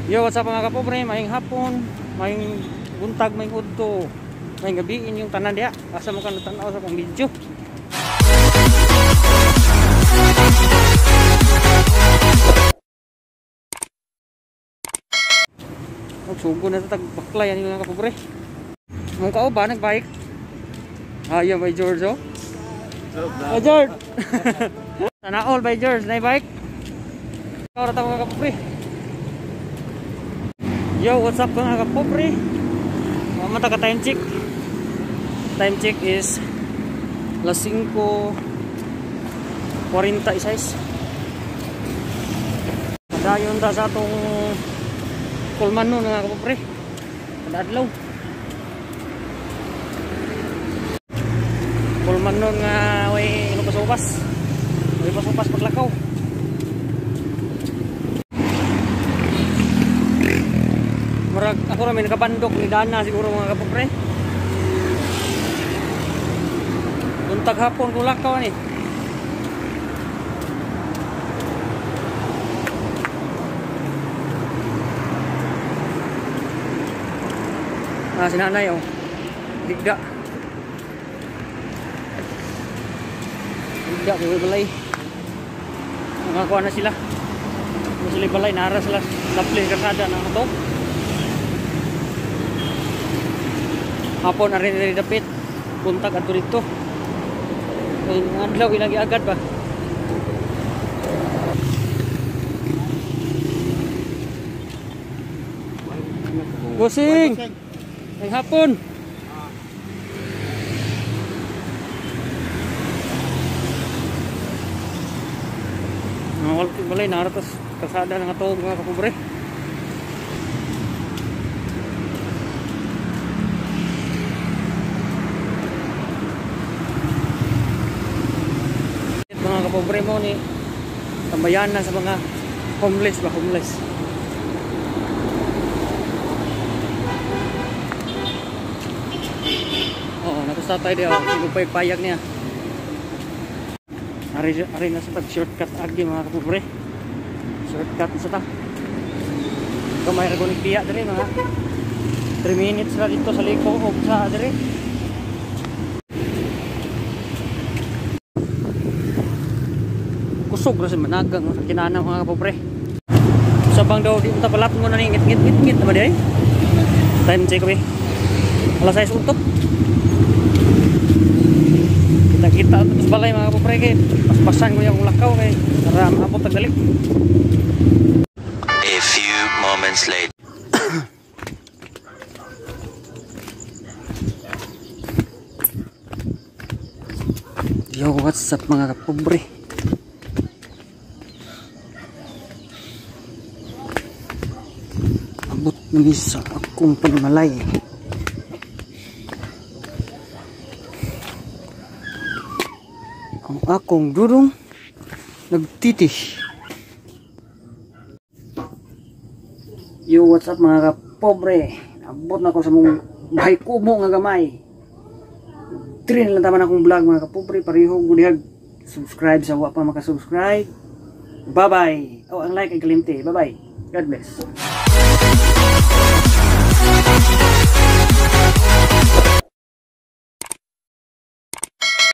Yo, what's up mga kapobre, maing hapon, maing buntag, maing udto, maing gabiin yung tanan diya. Asa mo kan tanaw sa pang video. Sugo na tag baklay ani mga kapobre. Mong kao ba nagbike? Ayo by George oh. By George. Sana all by George na bike. Ora ta mga kapobre. Yo, what's up mga kapobre? Mama ta ka time check. Time check is las 5:46. Padayon ta sa atong kulman nun mga kapobre. Kada adlaw. Kulman nun nga way lupas-upas. Way pas-upas paglakaw. Murag ako ra may nakabandok ni Dana siguro mga kapobre. Buntag hapon kung lakaw ni. Si nanay oh. Higda. Higda may balay. Nakakuha na sila. May sila balay, nara sila laple kasada ng ato. Hapon na rin dapit. Buntag ato dito. Ang adlaw ilagi agad ba? Bosing! Ang hapon. Nawal ko balay naratos kasada ng atog mga kapobre. Mga kapobre mo ni tambayan na sa mga homeless ba homeless. Tatay dia, siguro pa ipayag niya. Ari na sa tag-shortcut agi mga kapobre. Shortcut sa ta. Kamay ra gonig biya diri mga 3 minutes ra dito sa liko og sa diri. Kusog ra sa managang sa kinana mga kapobre. Sabang daw di unta palap mo na ni ngit ba diri? Time check kami. Alas 6 utok. Kita terus balay mga kapobre kay pas-pasan ko yung lakaw kay para maabot ang dali. A few moments later. Yo, what's up mga kapobre? Abot na sa akong panimalay. Ang akong durong nagtitis. Yo, what's up mga kapobre? Abot na ko sa mong bahay kumo nga gamay. Trin lang taman akong vlog mga kapobre. Pareho gulihag subscribe sa wa pa makasubscribe. Bye bye. Oh, ang like ay kalimti. Bye bye. God bless.